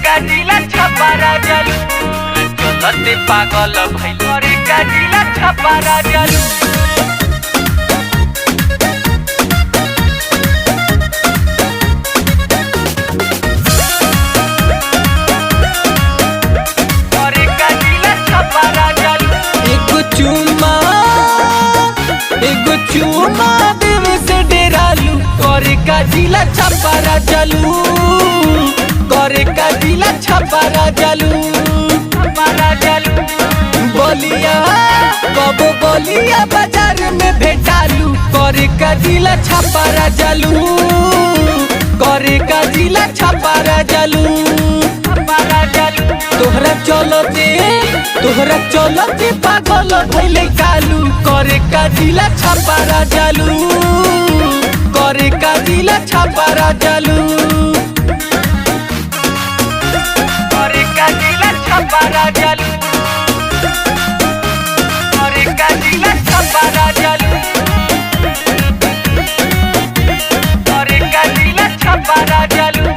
का जिला छपारा जलू चलते पागल भइल करे का जिला छपारा जलू चुमा देवे से डेरालू करे का जिला छपारा जलू करे का जिला छपारा जलू बोलिया कबो बोलिया बाजार में भेटालू करे का जिला छपारा जलू करे का जिला छपारा जलू तोहरा चलते पागल भइले कालू करे का जिला छपारा जलू करे का जिला छपारा जलू करे का जिला छपारा जलू करे का जिला छपारा जलू करे का जिला छपारा जलू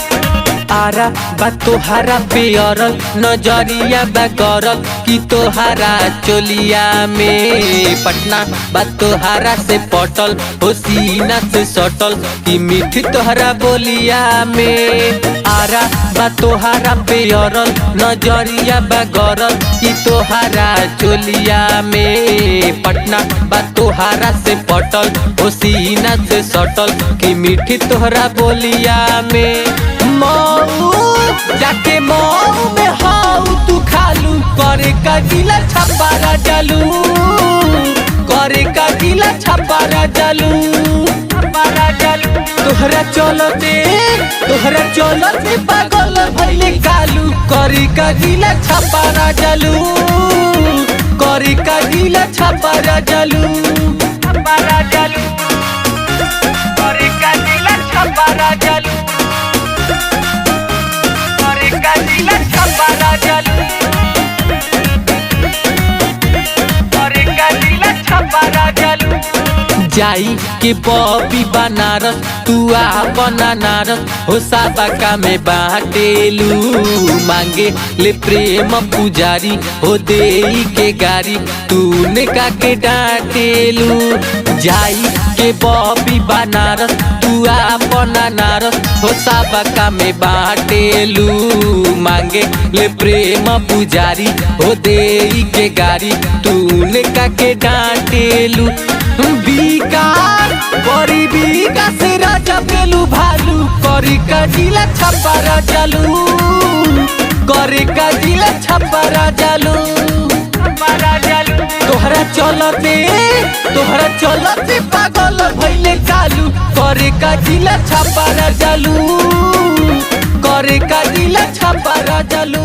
आरा बा तोहारा पेयरल नजरिया बा करल कि तोहारा चोलिया में पटना बा तोहारा से पटल हो सीना से सटल कि मीठी तोहरा बोलिया में आरा बा तोहारा पेयरल नजरिया बा गरल कि तोहारा चोलिया में पटना बा तोहारा से पटल हो सीना से सटल कि मीठी तोहरा बोलिया में मऊ जाके मऊ में हाउ तू खालू करे का जिला छपारा जलू करे का जिला छपारा जलू तोहरा चलते पागल भइले कालू करे का जिला छपारा जलू करे का जिला छपारा जलू करे का जिला छपारा जलू जिला छपारा जलू करे का जिला छपारा जलू जाई के बॉबी बनारस तू आ बनारस हो साबका में बाटेलू मांगे ले प्रेम पुजारी हो देई के गारी तूने का के डांटेलू जाई के बॉबी बनारस तू आ बनारस हो साबका में बाटेलू मांगे ले प्रेम पुजारी हो देई के गारी तूने का के डांटेलू बिकार बड़ी बिका से राजा पेलू भालू करे का जिला छपारा जलू करे का जिला छपारा जलू तोहरा चलते पागल भइले कालू करे का जिला छपारा जलू करे का जिला छपारा जलू।